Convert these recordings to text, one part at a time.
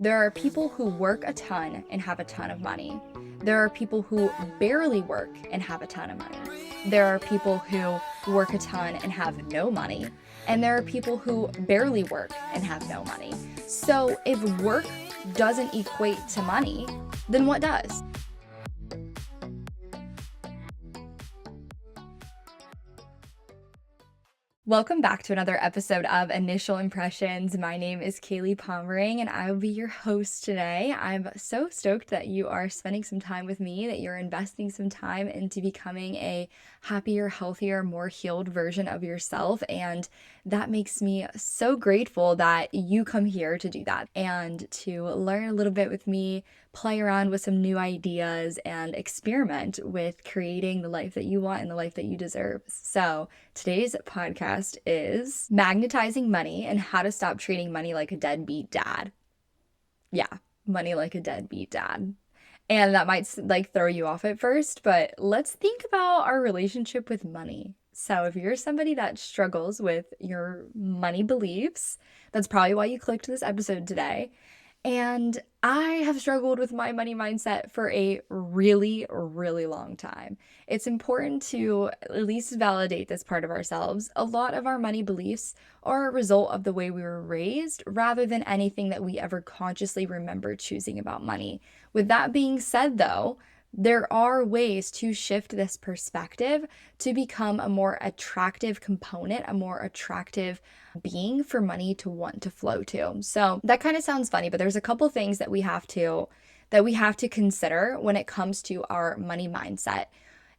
There are people who work a ton and have a ton of money. There are people who barely work and have a ton of money. There are people who work a ton and have no money. And there are people who barely work and have no money. So if work doesn't equate to money, then what does? Welcome back to another episode of Initial Impressions. My name is Kaylee Pomerang and I will be your host today. I'm so stoked that you are spending some time with me, that you're investing some time into becoming a happier, healthier, more healed version of yourself. And that makes me so grateful that you come here to do that and to learn a little bit with me, play around with some new ideas, and experiment with creating the life that you want and the life that you deserve. So today's podcast is magnetizing money and how to stop treating money like a deadbeat dad. Yeah, money like a deadbeat dad. And that might throw you off at first, but let's think about our relationship with money. So if you're somebody that struggles with your money beliefs, that's probably why you clicked this episode today. And I have struggled with my money mindset for a really, really long time. It's important to at least validate this part of ourselves. A lot of our money beliefs are a result of the way we were raised rather than anything that we ever consciously remember choosing about money. With that being said, though, there are ways to shift this perspective to become a more attractive component, a more attractive being for money to want to flow to. So that kind of sounds funny, but there's a couple things that we have to consider when it comes to our money mindset.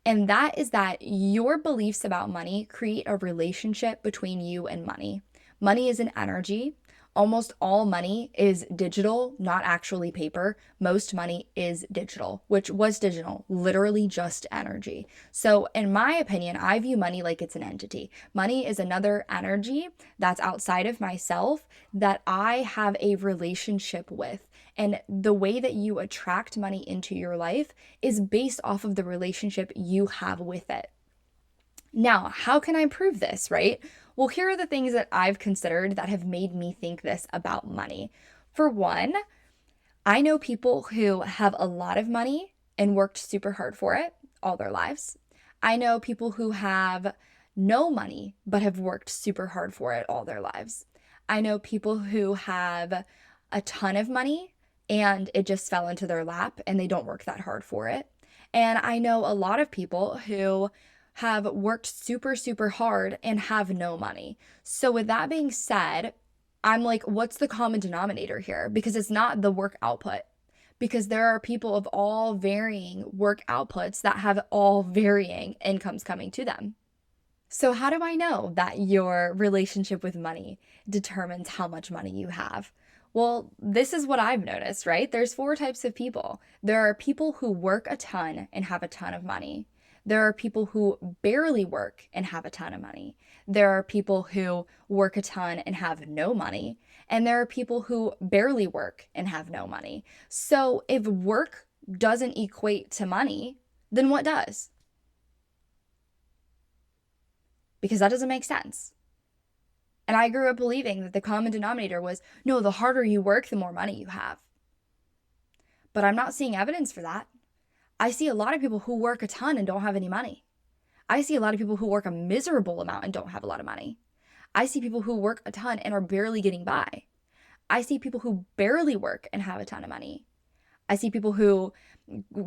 And that is that your beliefs about money create a relationship between you and money. Money is an energy. Almost all money is digital, not actually paper. Most money is digital, which was digital, literally just energy. So in my opinion, I view money like it's an entity. Money is another energy that's outside of myself that I have a relationship with. And the way that you attract money into your life is based off of the relationship you have with it. Now, how can I prove this, right? Well, here are the things that I've considered that have made me think this about money. For one, I know people who have a lot of money and worked super hard for it all their lives. I know people who have no money but have worked super hard for it all their lives. I know people who have a ton of money and it just fell into their lap and they don't work that hard for it. And I know a lot of people who have worked super, super hard and have no money. So with that being said, I'm like, what's the common denominator here? Because it's not the work output. Because there are people of all varying work outputs that have all varying incomes coming to them. So how do I know that your relationship with money determines how much money you have? Well, this is what I've noticed, right? There's 4 types of people. There are people who work a ton and have a ton of money. There are people who barely work and have a ton of money. There are people who work a ton and have no money. And there are people who barely work and have no money. So if work doesn't equate to money, then what does? Because that doesn't make sense. And I grew up believing that the common denominator was, no, the harder you work, the more money you have. But I'm not seeing evidence for that. I see a lot of people who work a ton and don't have any money. I see a lot of people who work a miserable amount and don't have a lot of money. I see people who work a ton and are barely getting by. I see people who barely work and have a ton of money. I see people who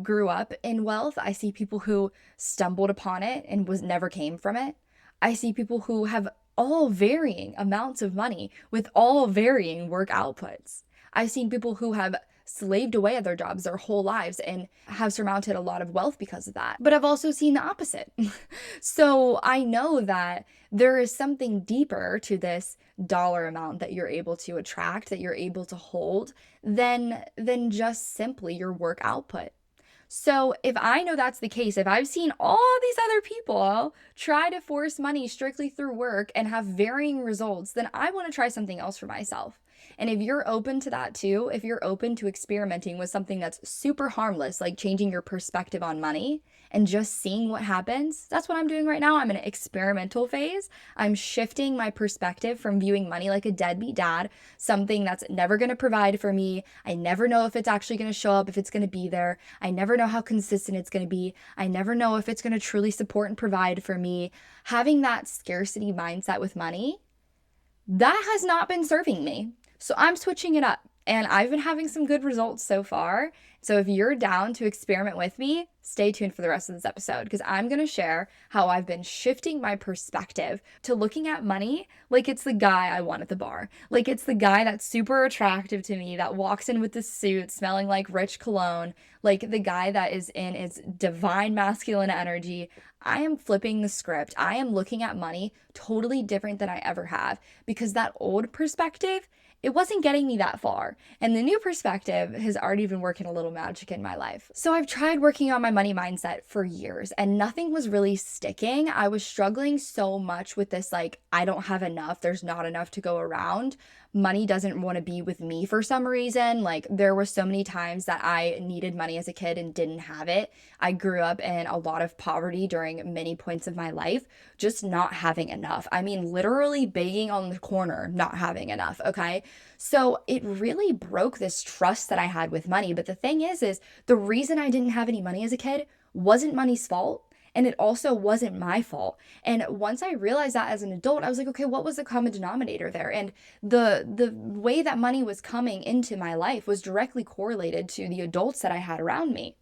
grew up in wealth. I see people who stumbled upon it and never came from it. I see people who have all varying amounts of money with all varying work outputs. I've seen people who have slaved away at their jobs their whole lives and have surmounted a lot of wealth because of that. But I've also seen the opposite. So I know that there is something deeper to this dollar amount that you're able to attract, that you're able to hold, than just simply your work output. So if I know that's the case, if I've seen all these other people try to force money strictly through work and have varying results, then I want to try something else for myself. And if you're open to that too, if you're open to experimenting with something that's super harmless, like changing your perspective on money and just seeing what happens. That's what I'm doing right now. I'm in an experimental phase. I'm shifting my perspective from viewing money like a deadbeat dad, something that's never going to provide for me. I never know if it's actually going to show up, if it's going to be there. I never know how consistent it's going to be. I never know if it's going to truly support and provide for me. Having that scarcity mindset with money, that has not been serving me. So I'm switching it up, and I've been having some good results so far. So if you're down to experiment with me, stay tuned for the rest of this episode, because I'm going to share how I've been shifting my perspective to looking at money like it's the guy I want at the bar. Like it's the guy that's super attractive to me, that walks in with the suit smelling like rich cologne, like the guy that is in its divine masculine energy. I am flipping the script. I am looking at money totally different than I ever have, because that old perspective, it wasn't getting me that far. And the new perspective has already been working a little magic in my life. So I've tried working on my money mindset for years and nothing was really sticking. I was struggling so much with this, like, I don't have enough. There's not enough to go around. Money doesn't want to be with me for some reason. Like, there were so many times that I needed money as a kid and didn't have it. I grew up in a lot of poverty during many points of my life, just not having enough. I mean, literally begging on the corner, not having enough, okay? So it really broke this trust that I had with money. But the thing is the reason I didn't have any money as a kid wasn't money's fault. And it also wasn't my fault. And once I realized that as an adult, I was like, okay, what was the common denominator there? And the way that money was coming into my life was directly correlated to the adults that I had around me.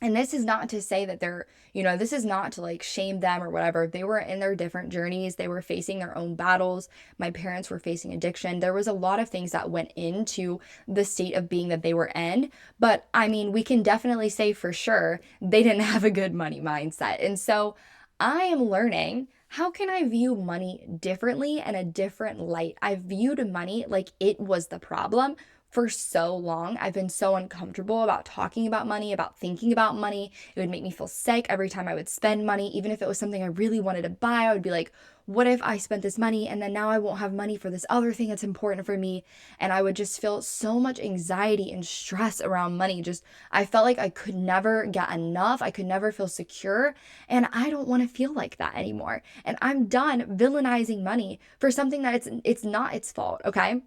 And this is not to say that this is not to like shame them or whatever. They were in their different journeys. They were facing their own battles. My parents were facing addiction. There was a lot of things that went into the state of being that they were in. But I mean, we can definitely say for sure they didn't have a good money mindset. And so I am learning, how can I view money differently and a different light? I viewed money like it was the problem for so long. I've been so uncomfortable about talking about money, about thinking about money. It would make me feel sick every time I would spend money. Even if it was something I really wanted to buy, I would be like, what if I spent this money and then now I won't have money for this other thing that's important for me? And I would just feel so much anxiety and stress around money. Just, I felt like I could never get enough. I could never feel secure. And I don't want to feel like that anymore. And I'm done villainizing money for something that it's not its fault, okay?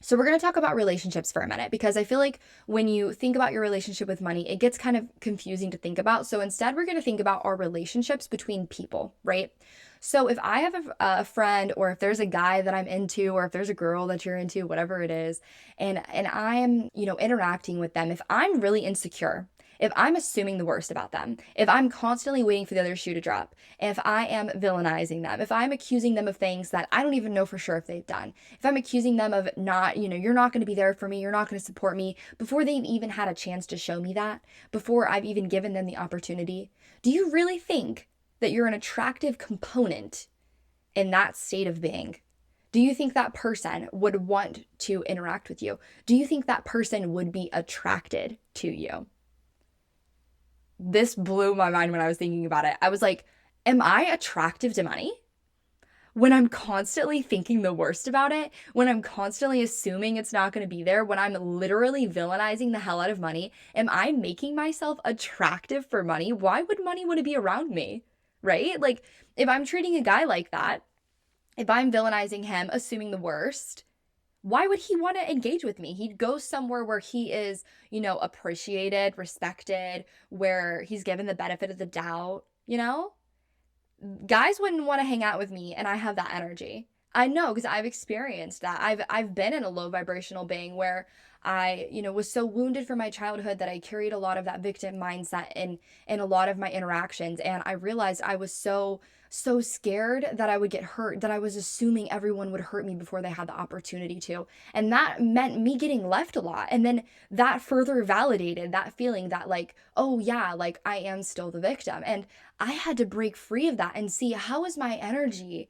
So we're going to talk about relationships for a minute, because I feel like when you think about your relationship with money, it gets kind of confusing to think about. So instead, we're going to think about our relationships between people, right? So if I have a friend, or if there's a guy that I'm into, or if there's a girl that you're into, whatever it is, and I am, interacting with them, if I'm really insecure, if I'm assuming the worst about them, if I'm constantly waiting for the other shoe to drop, if I am villainizing them, if I'm accusing them of things that I don't even know for sure if they've done, if I'm accusing them of not, you're not going to be there for me, you're not going to support me, before they've even had a chance to show me that, before I've even given them the opportunity, do you really think that you're an attractive component in that state of being? Do you think that person would want to interact with you? Do you think that person would be attracted to you? This blew my mind when I was thinking about it. I was like, am I attractive to money? When I'm constantly thinking the worst about it, when I'm constantly assuming it's not going to be there, when I'm literally villainizing the hell out of money, am I making myself attractive for money? Why would money want to be around me? Right? Like, if I'm treating a guy like that, if I'm villainizing him, assuming the worst, why would he want to engage with me? He'd go somewhere where he is, appreciated, respected, where he's given the benefit of the doubt, Guys wouldn't want to hang out with me, and I have that energy. I know, because I've experienced that. I've been in a low vibrational being where I, was so wounded from my childhood that I carried a lot of that victim mindset in a lot of my interactions. And I realized I was so scared that I would get hurt, that I was assuming everyone would hurt me before they had the opportunity to. And that meant me getting left a lot. And then that further validated that feeling that, like, oh yeah, like I am still the victim. And I had to break free of that and see, how is my energy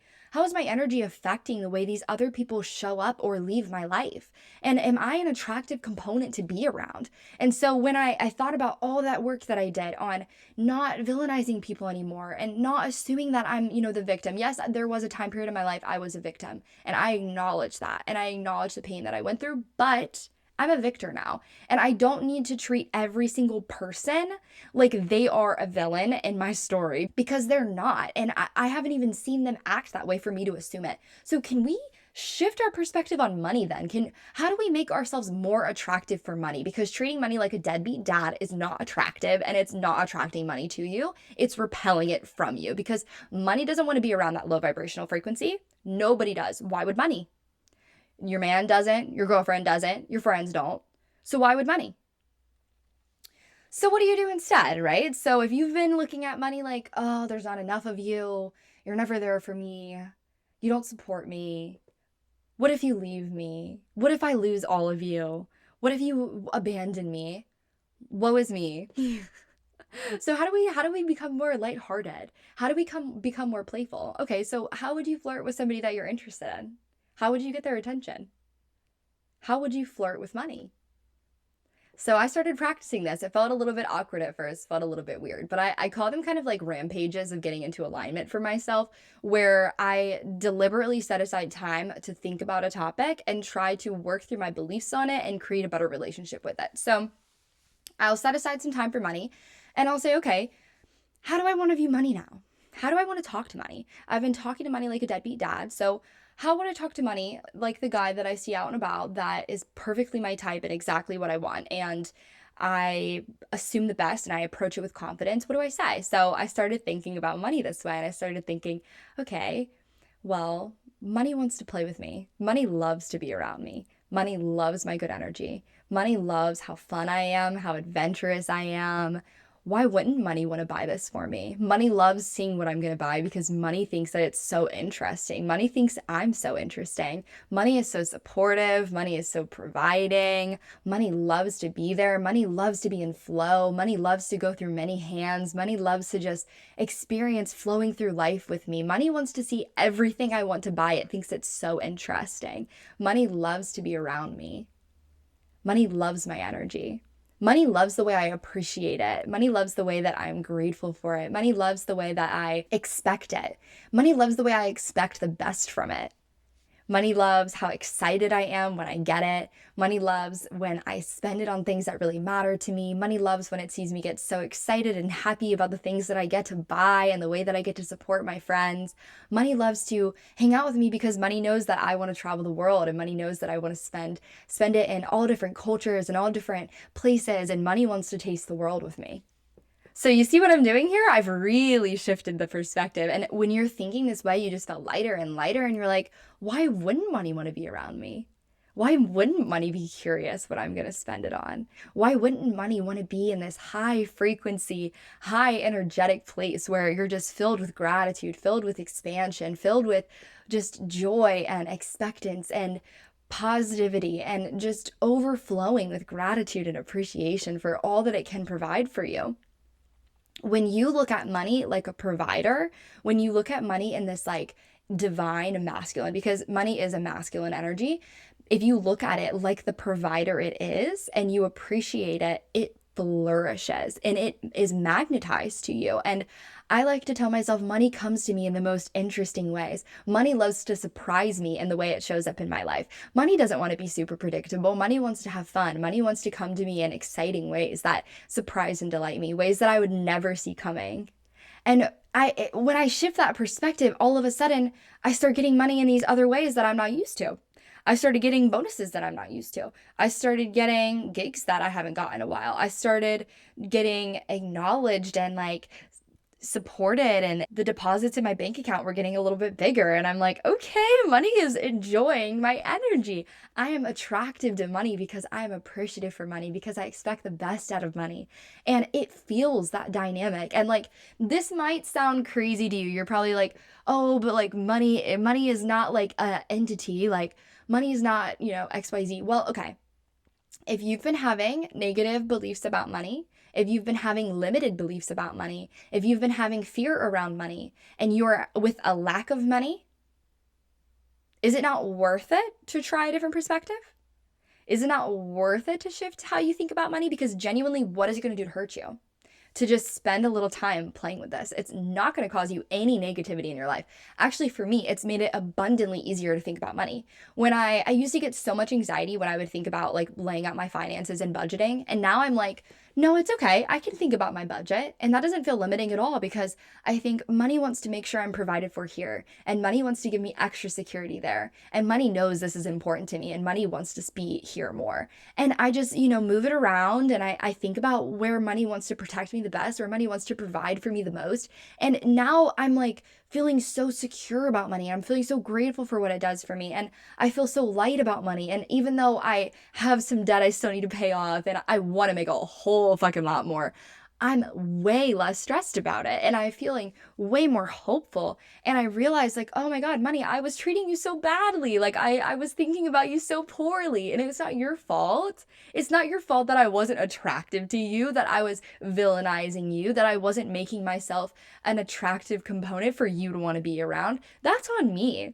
affecting the way these other people show up or leave my life? And am I an attractive component to be around? And so when I thought about all that work that I did on not villainizing people anymore and not assuming that I'm, the victim. Yes, there was a time period in my life I was a victim, and I acknowledge that, and I acknowledge the pain that I went through. But I'm a victor now. And I don't need to treat every single person like they are a villain in my story because they're not. And I haven't even seen them act that way for me to assume it. So can we shift our perspective on money then? How do we make ourselves more attractive for money? Because treating money like a deadbeat dad is not attractive, and it's not attracting money to you. It's repelling it from you because money doesn't want to be around that low vibrational frequency. Nobody does. Why would money? Your man doesn't, your girlfriend doesn't, your friends don't. So why would money? So what do you do instead, right? So if you've been looking at money like, oh, there's not enough of you, you're never there for me, you don't support me, what if you leave me? What if I lose all of you? What if you abandon me? Woe is me. So how do we become more lighthearted? How do we become more playful? Okay, so how would you flirt with somebody that you're interested in? How would you get their attention? How would you flirt with money? So I started practicing this. It felt a little bit awkward at first, felt a little bit weird, but I call them kind of like rampages of getting into alignment for myself, where I deliberately set aside time to think about a topic and try to work through my beliefs on it and create a better relationship with it. So I'll set aside some time for money and I'll say, okay, how do I want to view money now? How do I want to talk to money? I've been talking to money like a deadbeat dad. So how would I talk to money like the guy that I see out and about that is perfectly my type and exactly what I want? And I assume the best and I approach it with confidence. What do I say? So I started thinking about money this way and I started thinking, okay, well, money wants to play with me. Money loves to be around me. Money loves my good energy. Money loves how fun I am, how adventurous I am. Why wouldn't money want to buy this for me? Money loves seeing what I'm going to buy because money thinks that it's so interesting. Money thinks I'm so interesting. Money is so supportive. Money is so providing. Money loves to be there. Money loves to be in flow. Money loves to go through many hands. Money loves to just experience flowing through life with me. Money wants to see everything I want to buy. It thinks it's so interesting. Money loves to be around me. Money loves my energy. Money loves the way I appreciate it. Money loves the way that I'm grateful for it. Money loves the way that I expect it. Money loves the way I expect the best from it. Money loves how excited I am when I get it. Money loves when I spend it on things that really matter to me. Money loves when it sees me get so excited and happy about the things that I get to buy and the way that I get to support my friends. Money loves to hang out with me because money knows that I want to travel the world, and money knows that I want to spend it in all different cultures and all different places, and money wants to taste the world with me. So you see what I'm doing here? I've really shifted the perspective. And when you're thinking this way, you just felt lighter and lighter. And you're like, why wouldn't money want to be around me? Why wouldn't money be curious what I'm going to spend it on? Why wouldn't money want to be in this high frequency, high energetic place where you're just filled with gratitude, filled with expansion, filled with just joy and expectance and positivity and just overflowing with gratitude and appreciation for all that it can provide for you? When you look at money like a provider, when you look at money in this like divine masculine, because money is a masculine energy, if you look at it like the provider it is and you appreciate it, it flourishes and it is magnetized to you. And I like to tell myself money comes to me in the most interesting ways. Money loves to surprise me in the way it shows up in my life. Money doesn't want to be super predictable. Money wants to have fun. Money wants to come to me in exciting ways that surprise and delight me, ways that I would never see coming. And when I shift that perspective, all of a sudden I start getting money in these other ways that I'm not used to. I started getting bonuses that I'm not used to. I started getting gigs that I haven't gotten in a while. I started getting acknowledged and like supported, and the deposits in my bank account were getting a little bit bigger. And I'm like, okay, money is enjoying my energy. I am attractive to money because I am appreciative for money, because I expect the best out of money. And it feels that dynamic. And like, this might sound crazy to you. You're probably like, oh, but like money is not like an entity. Like money is not, XYZ. Well, okay. If you've been having negative beliefs about money, if you've been having limited beliefs about money, if you've been having fear around money, and you're with a lack of money, is it not worth it to try a different perspective? Is it not worth it to shift how you think about money? Because genuinely, what is it going to do to hurt you? to just spend a little time playing with this. It's not going to cause you any negativity in your life. Actually, for me, it's made it abundantly easier to think about money. When I used to get so much anxiety when I would think about like laying out my finances and budgeting, and now I'm like, no, it's okay. I can think about my budget. And that doesn't feel limiting at all because I think money wants to make sure I'm provided for here. And money wants to give me extra security there. And money knows this is important to me. And money wants to be here more. And I just, move it around and I think about where money wants to protect me the best, where money wants to provide for me the most. And now I'm like feeling so secure about money. I'm feeling so grateful for what it does for me. And I feel so light about money. And even though I have some debt I still need to pay off and I want to make a whole fucking lot more, I'm way less stressed about it and I'm feeling way more hopeful. And I realized like, oh my God, money, I was treating you so badly. Like I was thinking about you so poorly and it's not your fault. It's not your fault that I wasn't attractive to you, that I was villainizing you, that I wasn't making myself an attractive component for you to want to be around. That's on me.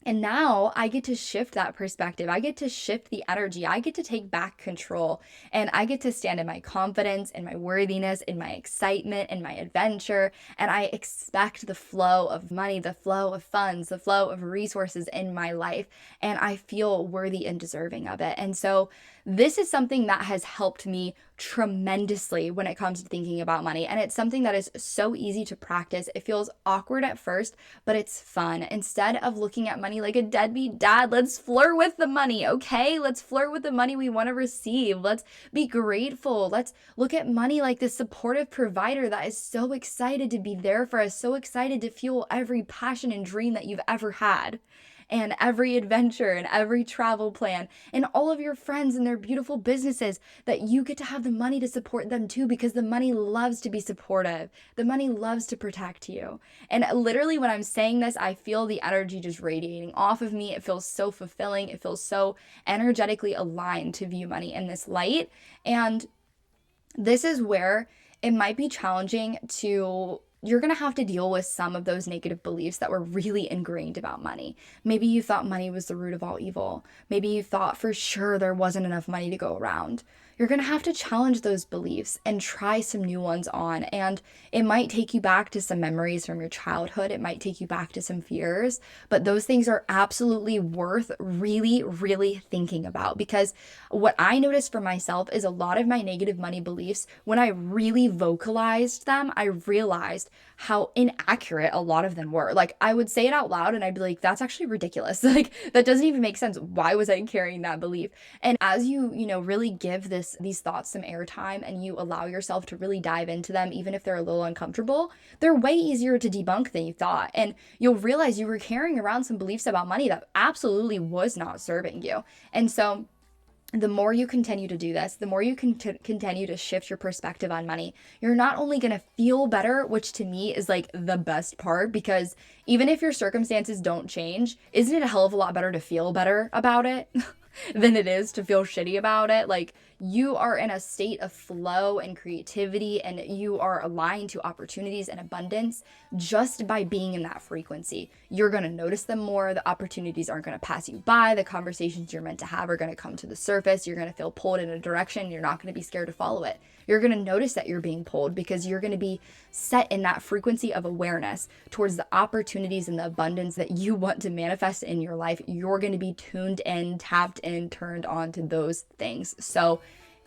And now I get to shift that perspective. I get to shift the energy. I get to take back control and I get to stand in my confidence and my worthiness and my excitement and my adventure. And I expect the flow of money, the flow of funds, the flow of resources in my life. And I feel worthy and deserving of it. And so this is something that has helped me tremendously when it comes to thinking about money. And it's something that is so easy to practice. It feels awkward at first, but it's fun. Instead of looking at money like a deadbeat dad, let's flirt with the money, okay? Let's flirt with the money we want to receive. Let's be grateful. Let's look at money like this supportive provider that is so excited to be there for us, so excited to fuel every passion and dream that you've ever had. And every adventure and every travel plan and all of your friends and their beautiful businesses, that you get to have the money to support them too, because the money loves to be supportive. The money loves to protect you. And literally when I'm saying this, I feel the energy just radiating off of me. It feels so fulfilling. It feels so energetically aligned to view money in this light. And this is where it might be challenging you're going to have to deal with some of those negative beliefs that were really ingrained about money. Maybe you thought money was the root of all evil. Maybe you thought for sure there wasn't enough money to go around. You're going to have to challenge those beliefs and try some new ones on. And it might take you back to some memories from your childhood. It might take you back to some fears, but those things are absolutely worth really, really thinking about. Because what I noticed for myself is a lot of my negative money beliefs, when I really vocalized them, I realized how inaccurate a lot of them were. Like I would say it out loud and I'd be like, that's actually ridiculous. Like that doesn't even make sense. Why was I carrying that belief? And as you really give these thoughts some airtime and you allow yourself to really dive into them, even if they're a little uncomfortable, they're way easier to debunk than you thought. And you'll realize you were carrying around some beliefs about money that absolutely was not serving you. And so the more you continue to do this, the more you continue to shift your perspective on money, you're not only going to feel better, which to me is like the best part, because even if your circumstances don't change, isn't it a hell of a lot better to feel better about it than it is to feel shitty about it? Like you are in a state of flow and creativity and you are aligned to opportunities and abundance just by being in that frequency. You're going to notice them more. The opportunities aren't going to pass you by. The conversations you're meant to have are going to come to the surface. You're going to feel pulled in a direction. You're not going to be scared to follow it. You're going to notice that you're being pulled because you're going to be set in that frequency of awareness towards the opportunities and the abundance that you want to manifest in your life. You're going to be tuned in, tapped in, turned on to those things. So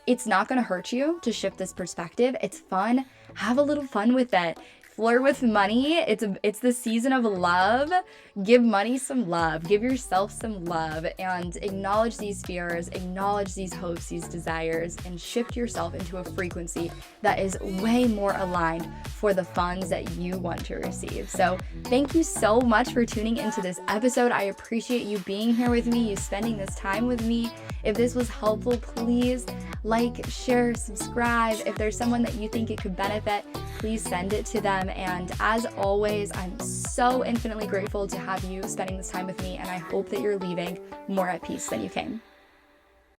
it's not going to hurt you to shift this perspective. It's fun. Have a little fun with it. Flirt with money. It's the season of love. Give money some love. Give yourself some love and acknowledge these fears, acknowledge these hopes, these desires, and shift yourself into a frequency that is way more aligned for the funds that you want to receive. So thank you so much for tuning into this episode. I appreciate you being here with me, you spending this time with me. If this was helpful, please like, share, subscribe. If there's someone that you think it could benefit, please send it to them. And as always, I'm so infinitely grateful to have you spending this time with me, and I hope that you're leaving more at peace than you came.